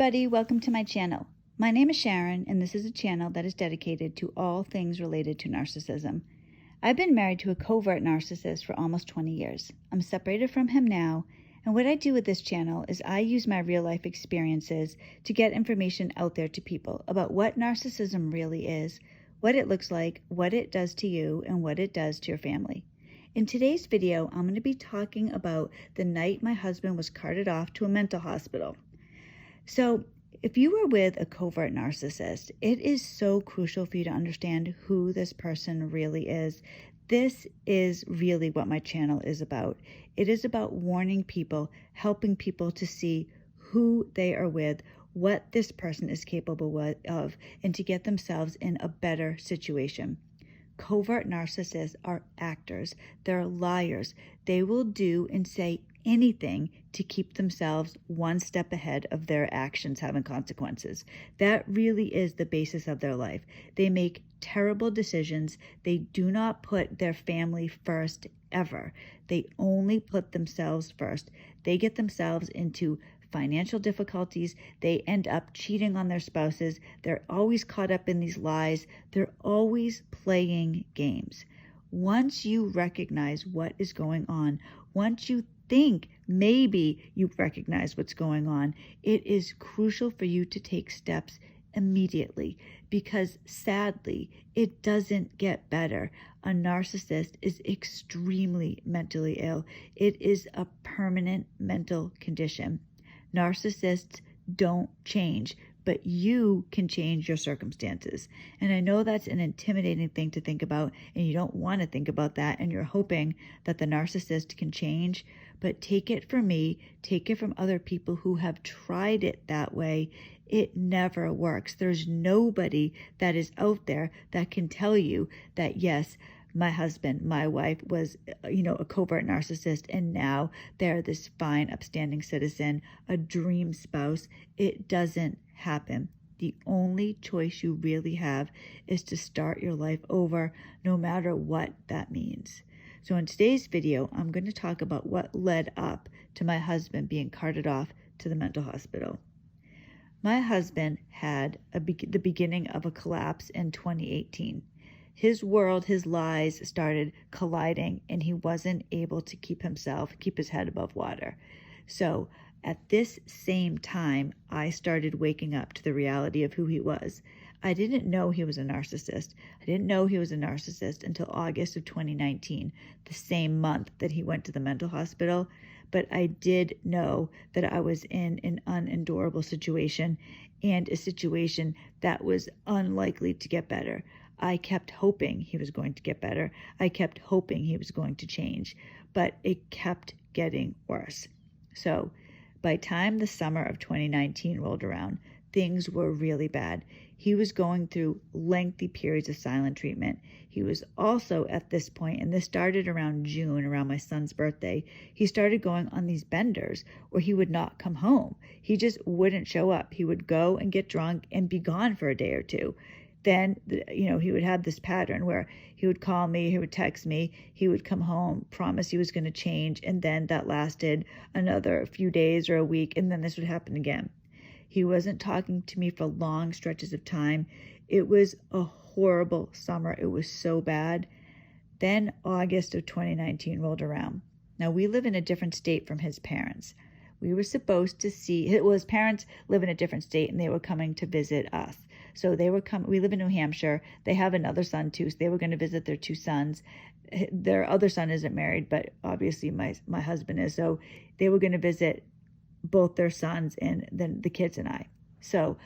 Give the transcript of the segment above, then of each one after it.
everybody, welcome to my channel. My name is Sharon, and this is a channel that is dedicated to all things related to narcissism. I've been married to a covert narcissist for almost 20 years. I'm separated from him now, and what I do with this channel is I use my real-life experiences to get information out there to people about what narcissism really is, what it looks like, what it does to you, and what it does to your family. In today's video, I'm going to be talking about the night my husband was carted off to a mental hospital. So if you are with a covert narcissist, it is so crucial for you to understand who this person really is. This is really what my channel is about. It is about warning people, helping people to see who they are with, what this person is capable of, and to get themselves in a better situation. Covert narcissists are actors. They're liars. They will do and say anything to keep themselves one step ahead of their actions having consequences. That really is the basis of their life. They make terrible decisions. They do not put their family first ever. They only put themselves first. They get themselves into financial difficulties. They end up cheating on their spouses. They're always caught up in these lies. They're always playing games. Once you recognize what is going on, once you think maybe you recognize what's going on, it is crucial for you to take steps immediately, because sadly, it doesn't get better. A narcissist is extremely mentally ill. It is a permanent mental condition. Narcissists don't change, but you can change your circumstances. And I know that's an intimidating thing to think about, and you don't want to think about that, and you're hoping that the narcissist can change. But take it from me, take it from other people who have tried it that way. It never works. There's nobody that is out there that can tell you that, yes, my husband, my wife was, a covert narcissist, and now they're this fine, upstanding citizen, a dream spouse. It doesn't happen. The only choice you really have is to start your life over, no matter what that means. So in today's video, I'm going to talk about what led up to my husband being carted off to the mental hospital. My husband had the beginning of a collapse in 2018. His world, his lies started colliding, and he wasn't able to keep his head above water. So at this same time, I started waking up to the reality of who he was. I didn't know he was a narcissist. I didn't know he was a narcissist until August of 2019, the same month that he went to the mental hospital. But I did know that I was in an unendurable situation, and a situation that was unlikely to get better. I kept hoping he was going to get better. I kept hoping he was going to change, but it kept getting worse. So by the time the summer of 2019 rolled around, things were really bad. He was going through lengthy periods of silent treatment. He was also at this point, and this started around June, around my son's birthday, he started going on these benders where he would not come home. He just wouldn't show up. He would go and get drunk and be gone for a day or two. Then, he would have this pattern where he would call me, he would text me, he would come home, promise he was going to change, and then that lasted another few days or a week, and then this would happen again. He wasn't talking to me for long stretches of time. It was a horrible summer. It was so bad. Then August of 2019 rolled around. Now, we live in a different state from his parents. We were supposed to see, his parents live in a different state, and they were coming to visit us. So they were coming. We live in New Hampshire. They have another son too, so they were going to visit their two sons. Their other son isn't married, but obviously my husband is. So they were going to visit both their sons and then the kids and I. So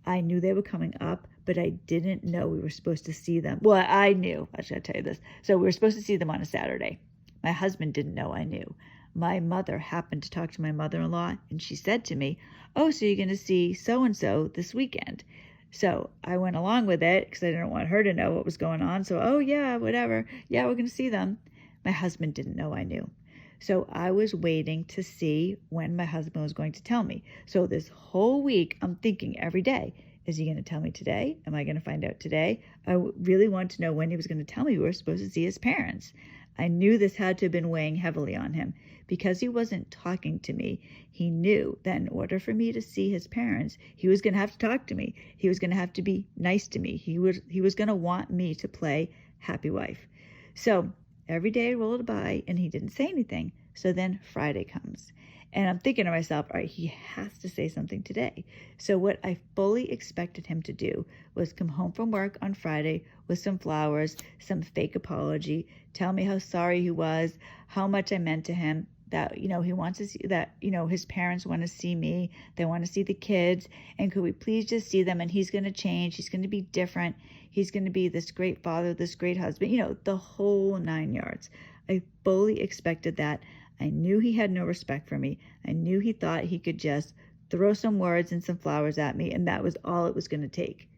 I knew they were coming up, but I didn't know we were supposed to see them. Well, I knew. I should tell you this. So we were supposed to see them on a Saturday. My husband didn't know I knew. My mother happened to talk to my mother-in-law, and she said to me, "Oh, so you're going to see so-and-so this weekend." So I went along with it because I didn't want her to know what was going on. So, oh yeah, whatever. Yeah, we're going to see them. My husband didn't know I knew. So I was waiting to see when my husband was going to tell me. So this whole week, I'm thinking every day, is he going to tell me today? Am I going to find out today? I really wanted to know when he was going to tell me we were supposed to see his parents. I knew this had to have been weighing heavily on him. Because he wasn't talking to me, he knew that in order for me to see his parents, he was going to have to talk to me. He was going to have to be nice to me. He was going to want me to play happy wife. So every day rolled by and he didn't say anything. So then Friday comes. And I'm thinking to myself, all right, he has to say something today. So what I fully expected him to do was come home from work on Friday with some flowers, some fake apology, tell me how sorry he was, how much I meant to him, that, he wants to see that, his parents want to see me, they want to see the kids, and could we please just see them, and he's going to change, he's going to be different, he's going to be this great father, this great husband, the whole 9 yards. I fully expected that. I knew he had no respect for me. I knew he thought he could just throw some words and some flowers at me, and that was all it was going to take.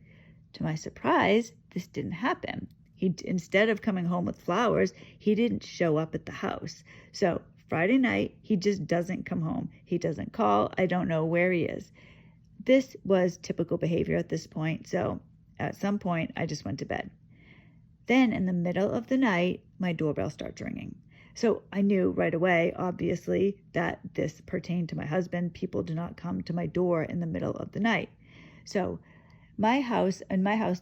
To my surprise, this didn't happen. Instead of coming home with flowers, he didn't show up at the house. So Friday night, he just doesn't come home. He doesn't call. I don't know where he is. This was typical behavior at this point. So at some point, I just went to bed. Then in the middle of the night, my doorbell starts ringing. So I knew right away, obviously, that this pertained to my husband. People do not come to my door in the middle of the night. So in my house,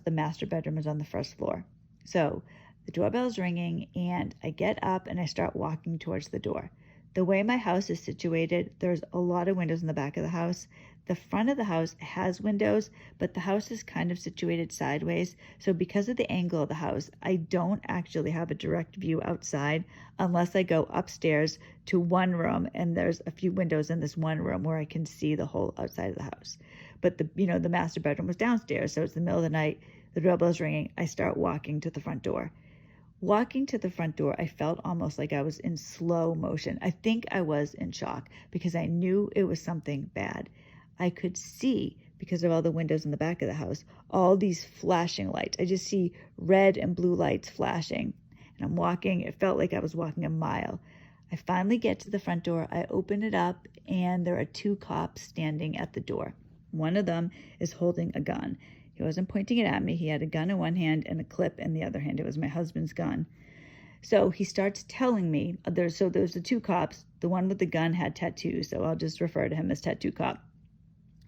the master bedroom is on the first floor. So the doorbell is ringing and I get up and I start walking towards the door. The way my house is situated, there's a lot of windows in the back of the house. The front of the house has windows, but the house is kind of situated sideways. So because of the angle of the house, I don't actually have a direct view outside unless I go upstairs to one room, and there's a few windows in this one room where I can see the whole outside of the house. But the master bedroom was downstairs, so it's the middle of the night, the doorbell is ringing, I start walking to the front door. Walking to the front door, I felt almost like I was in slow motion. I think I was in shock because I knew it was something bad. I could see, because of all the windows in the back of the house, all these flashing lights. I just see red and blue lights flashing. And I'm walking. It felt like I was walking a mile. I finally get to the front door. I open it up, and there are 2 cops standing at the door. One of them is holding a gun. He wasn't pointing it at me. He had a gun in one hand and a clip in the other hand. It was my husband's gun. So he starts telling me, there's the 2 cops. The one with the gun had tattoos, so I'll just refer to him as Tattoo Cop.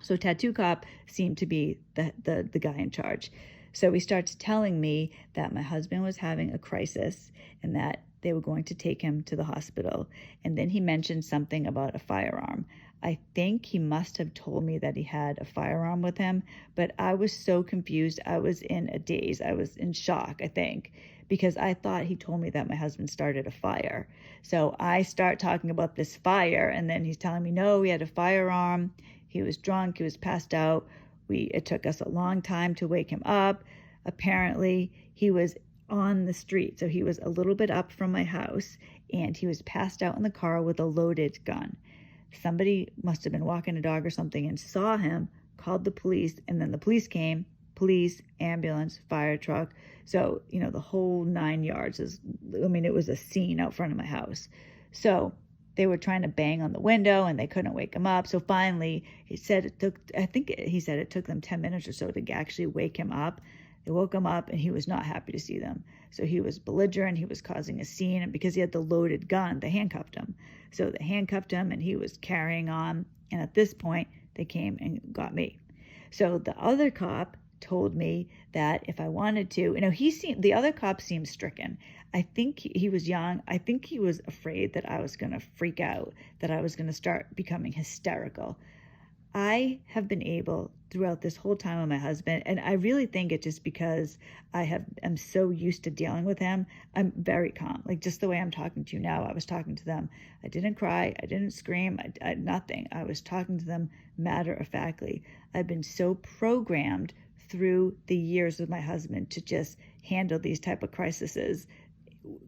So Tattoo Cop seemed to be the guy in charge. So he starts telling me that my husband was having a crisis and that they were going to take him to the hospital. And then he mentioned something about a firearm. I think he must have told me that he had a firearm with him, but I was so confused. I was in a daze. I was in shock, I think, because I thought he told me that my husband started a fire. So I start talking about this fire, and then he's telling me, no, he had a firearm. He was drunk. He was passed out. It took us a long time to wake him up. Apparently, he was on the street. So he was a little bit up from my house, and he was passed out in the car with a loaded gun. Somebody must have been walking a dog or something and saw him, called the police, and then the police came. Police, ambulance, fire truck. So, the whole 9 yards it was a scene out front of my house. So they were trying to bang on the window and they couldn't wake him up. So finally, he said it took them 10 minutes or so to actually wake him up. They woke him up and he was not happy to see them. So he was belligerent, he was causing a scene, and because he had the loaded gun, they handcuffed him. So they handcuffed him and he was carrying on. And at this point, they came and got me. So the other cop told me that if I wanted to, the other cop seemed stricken. I think he was young. I think he was afraid that I was going to freak out, that I was going to start becoming hysterical. I have been able throughout this whole time with my husband, and I really think it's just because I'm so used to dealing with him. I'm very calm, like just the way I'm talking to you now. I was talking to them. I didn't cry. I didn't scream. I nothing. I was talking to them matter-of-factly. I've been so programmed through the years with my husband to just handle these type of crises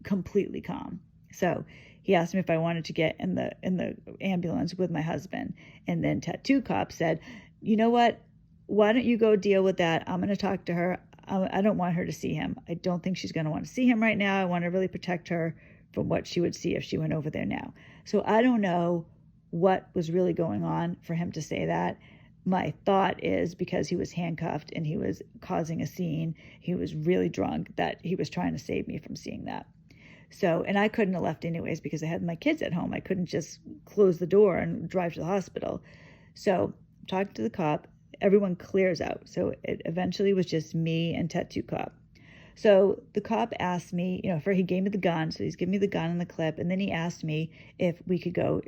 completely calm. So he asked me if I wanted to get in the ambulance with my husband. And then Tattoo Cop said, you know what? Why don't you go deal with that? I'm going to talk to her. I don't want her to see him. I don't think she's going to want to see him right now. I want to really protect her from what she would see if she went over there now. So I don't know what was really going on for him to say that. My thought is because he was handcuffed and he was causing a scene, he was really drunk, that he was trying to save me from seeing that. So, and I couldn't have left anyways because I had my kids at home. I couldn't just close the door and drive to the hospital. So I'm talking to the cop. Everyone clears out. So it eventually was just me and Tattoo Cop. So the cop asked me, he gave me the gun. So he's giving me the gun and the clip. And then he asked me if we could go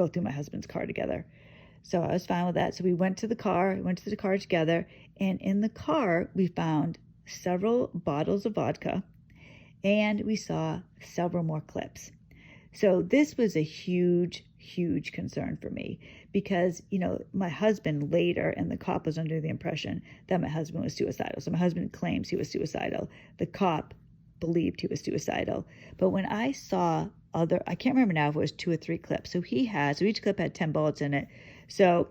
through my husband's car together. So I was fine with that. So we went to the car together. And in the car, we found several bottles of vodka and we saw several more clips. So this was a huge, huge concern for me because, my husband later, and the cop was under the impression that my husband was suicidal. So my husband claims he was suicidal. The cop believed he was suicidal. But when I saw I can't remember now if it was 2 or 3 clips. So each clip had 10 bullets in it. So,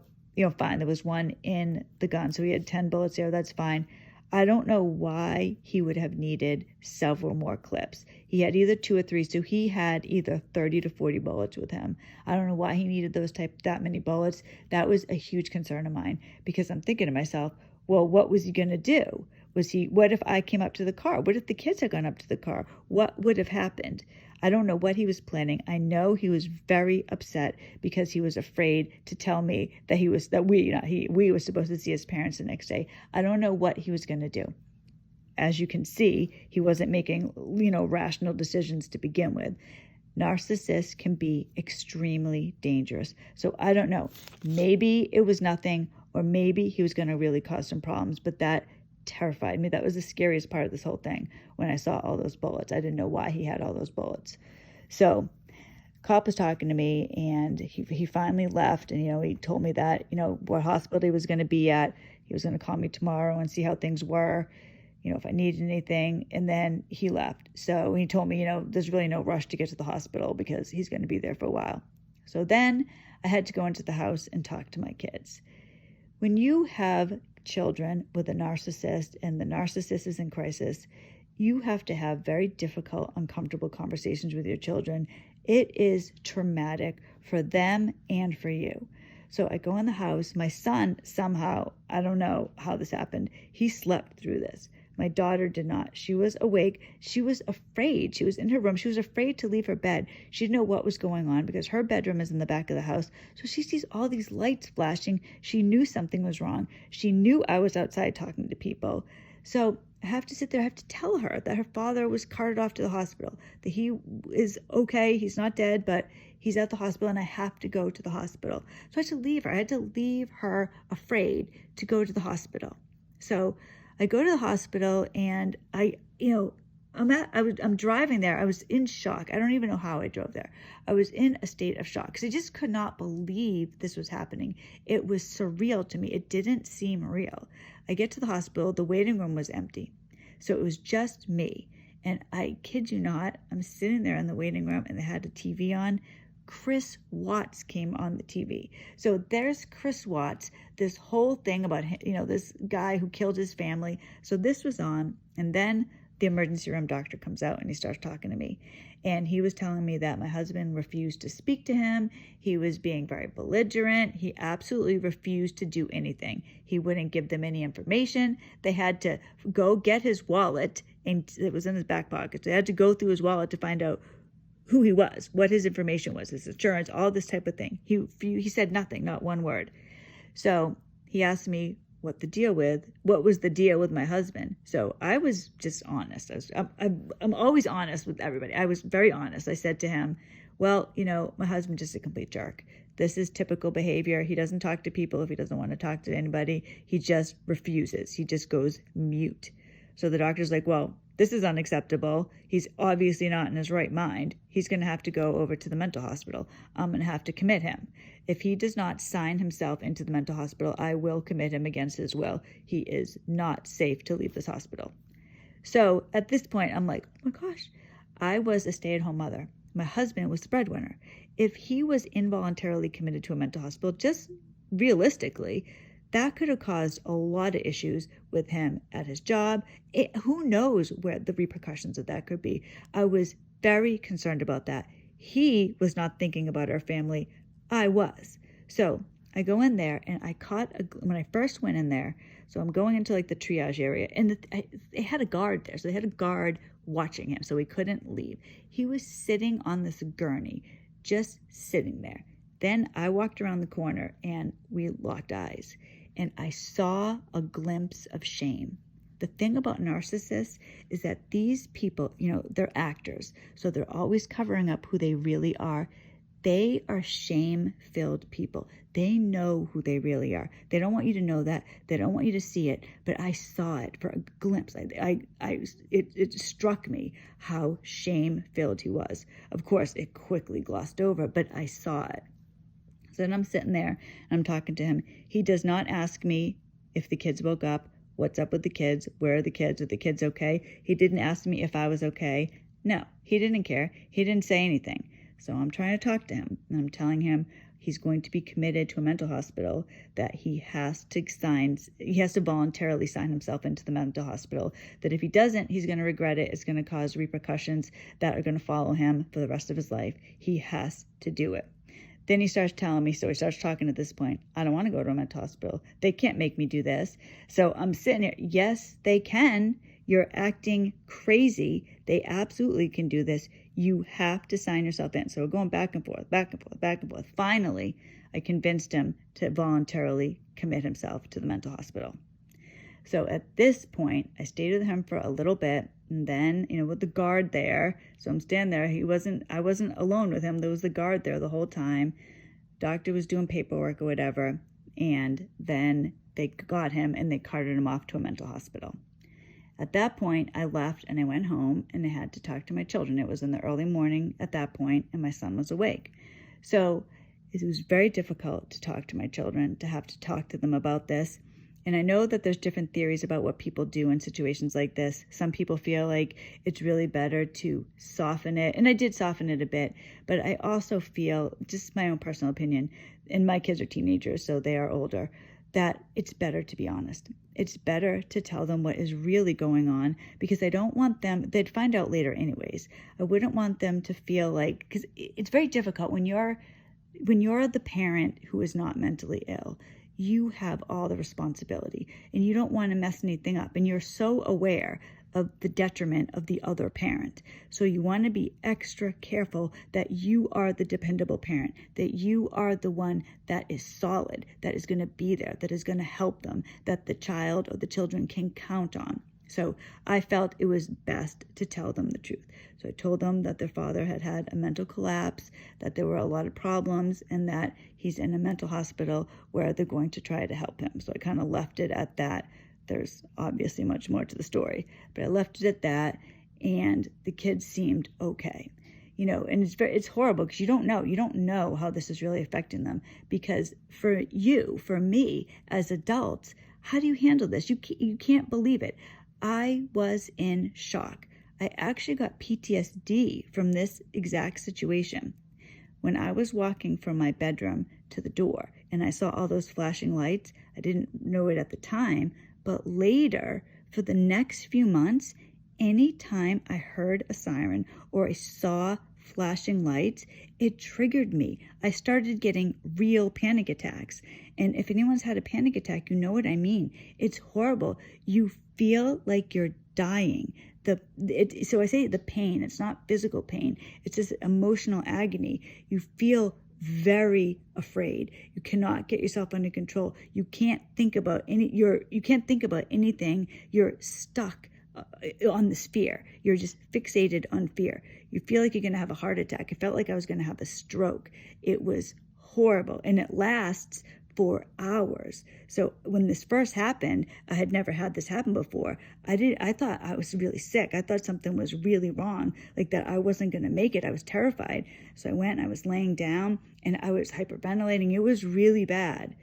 fine. There was one in the gun. So he had 10 bullets there. That's fine. I don't know why he would have needed several more clips. He had either 2 or 3, so he had either 30 to 40 bullets with him. I don't know why he needed that many bullets. That was a huge concern of mine because I'm thinking to myself, well, what was he going to do? What if I came up to the car? What if the kids had gone up to the car? What would have happened? I don't know what he was planning. I know he was very upset because he was afraid to tell me that we were supposed to see his parents the next day. I don't know what he was going to do. As you can see, he wasn't making, rational decisions to begin with. Narcissists can be extremely dangerous. So I don't know. Maybe it was nothing, or maybe he was going to really cause some problems, but that terrified me. That was the scariest part of this whole thing when I saw all those bullets. I didn't know why he had all those bullets. So cop was talking to me and he finally left, and he told me that what hospital he was going to be at. He was going to call me tomorrow and see how things were, if I needed anything, and then he left. So he told me there's really no rush to get to the hospital because he's going to be there for a while. So then I had to go into the house and talk to my kids. When you have children with a narcissist and the narcissist is in crisis, you have to have very difficult, uncomfortable conversations with your children. It is traumatic for them and for you. So I go in the house. My son, somehow, I don't know how this happened, he slept through this. My daughter did not. She was awake. She was afraid. She was in her room. She was afraid to leave her bed. She didn't know what was going on because her bedroom is in the back of the house. So she sees all these lights flashing. She knew something was wrong. She knew I was outside talking to people. So I have to sit there. I have to tell her that her father was carted off to the hospital, that he is okay. He's not dead, but he's at the hospital and I have to go to the hospital. So I had to leave her. I had to leave her afraid to go to the hospital. So I go to the hospital and I'm driving there. I was in shock. I don't even know how I drove there. I was in a state of shock because I just could not believe this was happening. It was surreal to me. It didn't seem real. I get to the hospital. The waiting room was empty. So it was just me. And I kid you not, I'm sitting there in the waiting room and they had a TV on. Chris Watts came on the TV. So there's Chris Watts, this whole thing about, this guy who killed his family. So this was on, and then the emergency room doctor comes out and he starts talking to me. And he was telling me that my husband refused to speak to him. He was being very belligerent. He absolutely refused to do anything. He wouldn't give them any information. They had to go get his wallet, and it was in his back pocket. They had to go through his wallet to find out who he was, what his information was, his insurance, all this type of thing. He said nothing, not one word. So he asked me what was the deal with my husband. So I was just honest. I'm always honest with everybody. I was very honest. I said to him, well, my husband's just a complete jerk. This is typical behavior. He doesn't talk to people if he doesn't want to talk to anybody. He just refuses. He just goes mute. So the doctor's like, well, this is unacceptable. He's obviously not in his right mind. He's going to have to go over to the mental hospital. I'm going to have to commit him. If he does not sign himself into the mental hospital, I will commit him against his will. He is not safe to leave this hospital. So at this point, I'm like, oh my gosh, I was a stay-at-home mother. My husband was the breadwinner. If he was involuntarily committed to a mental hospital, just realistically, that could have caused a lot of issues with him at his job. Who knows where the repercussions of that could be. I was very concerned about that. He was not thinking about our family. I was. So I go in there and when I first went in there, So I'm going into like the triage area, and they had a guard there. So they had a guard watching him, so he couldn't leave. He was sitting on this gurney, just sitting there. Then I walked around the corner and we locked eyes, and I saw a glimpse of shame. The thing about narcissists is that these people, they're actors, so they're always covering up who they really are. They are shame-filled people. They know who they really are. They don't want you to know that. They don't want you to see it, but I saw it for a glimpse. It struck me how shame-filled he was. Of course, it quickly glossed over, but I saw it. So then I'm sitting there, and I'm talking to him. He does not ask me if the kids woke up, what's up with the kids, where are the kids okay? He didn't ask me if I was okay. No, he didn't care. He didn't say anything. So I'm trying to talk to him, and I'm telling him he's going to be committed to a mental hospital, that he has to voluntarily sign himself into the mental hospital, that if he doesn't, he's going to regret it. It's going to cause repercussions that are going to follow him for the rest of his life. He has to do it. Then he starts telling me, so he starts talking at this point, I don't want to go to a mental hospital. They can't make me do this. So I'm sitting here, yes, they can. You're acting crazy. They absolutely can do this. You have to sign yourself in. So we're going back and forth, back and forth, back and forth. Finally, I convinced him to voluntarily commit himself to the mental hospital. So at this point, I stayed with him for a little bit, and then, with the guard there, so I'm standing there. I wasn't alone with him. There was the guard there the whole time. Doctor was doing paperwork or whatever, and then they got him and they carted him off to a mental hospital. At that point, I left and I went home, and I had to talk to my children. It was in the early morning at that point, and my son was awake. So it was very difficult to talk to my children, to have to talk to them about this. And I know that there's different theories about what people do in situations like this. Some people feel like it's really better to soften it. And I did soften it a bit, but I also feel, just my own personal opinion, and my kids are teenagers, so they are older, that it's better to be honest. It's better to tell them what is really going on, because I don't want them, they'd find out later anyways. I wouldn't want them to feel like, because it's very difficult when you're the parent who is not mentally ill. You have all the responsibility, and you don't want to mess anything up, and you're so aware of the detriment of the other parent. So you want to be extra careful that you are the dependable parent, that you are the one that is solid, that is going to be there, that is going to help them, that the child or the children can count on. So I felt it was best to tell them the truth. So I told them that their father had had a mental collapse, that there were a lot of problems, and that he's in a mental hospital where they're going to try to help him. So I kind of left it at that. There's obviously much more to the story, but I left it at that, and the kids seemed okay. And it's horrible because you don't know how this is really affecting them, because for me as adults, how do you handle this? You can't believe it. I was in shock. I actually got PTSD from this exact situation. When I was walking from my bedroom to the door and I saw all those flashing lights, I didn't know it at the time, but later, for the next few months, anytime I heard a siren or I saw flashing lights, it triggered me. I started getting real panic attacks. And if anyone's had a panic attack, you know what I mean. It's horrible. You feel like you're dying. So I say the pain, it's not physical pain. It's just emotional agony. You feel very afraid. You cannot get yourself under control. You can't think about anything. You're stuck on this fear. You're just fixated on fear. You feel like you're going to have a heart attack. I felt like I was going to have a stroke. It was horrible, and it lasts for hours. So when this first happened, I had never had this happen before. I thought I was really sick. I thought something was really wrong, like that I wasn't going to make it. I was terrified. So I went, I was laying down, and I was hyperventilating. It was really bad.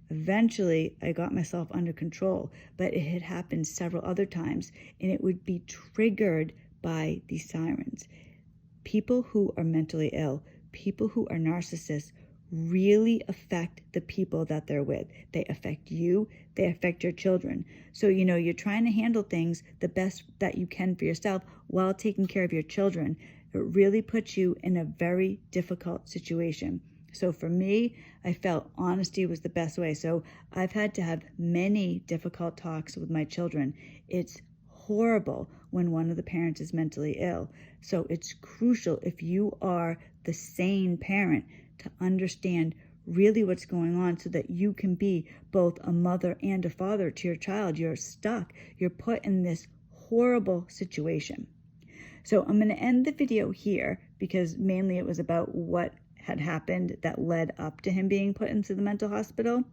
Eventually, I got myself under control, but it had happened several other times, and it would be triggered by these sirens. People who are mentally ill, people who are narcissists, really affect the people that they're with. They affect you, they affect your children. So, you're trying to handle things the best that you can for yourself while taking care of your children. It really puts you in a very difficult situation. So for me, I felt honesty was the best way. So I've had to have many difficult talks with my children. It's horrible when one of the parents is mentally ill. So it's crucial, if you are the sane parent, to understand really what's going on so that you can be both a mother and a father to your child. You're stuck. You're put in this horrible situation. So I'm going to end the video here because mainly it was about what had happened that led up to him being put into the mental hospital.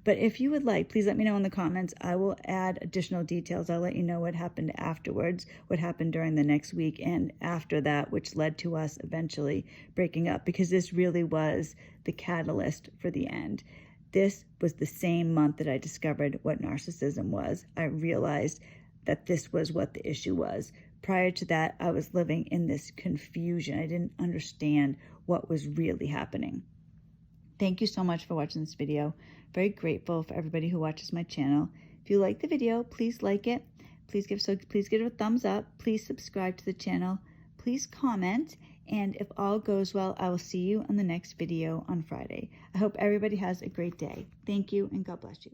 But if you would like, please let me know in the comments. I will add additional details. I'll let you know what happened afterwards, what happened during the next week and after that, which led to us eventually breaking up, because this really was the catalyst for the end. This was the same month that I discovered what narcissism was. I realized that this was what the issue was. Prior to that, I was living in this confusion. I didn't understand what was really happening. Thank you so much for watching this video. Very grateful for everybody who watches my channel. If you like the video, please like it. Please give it a thumbs up. Please subscribe to the channel. Please comment. And if all goes well, I will see you on the next video on Friday. I hope everybody has a great day. Thank you and God bless you.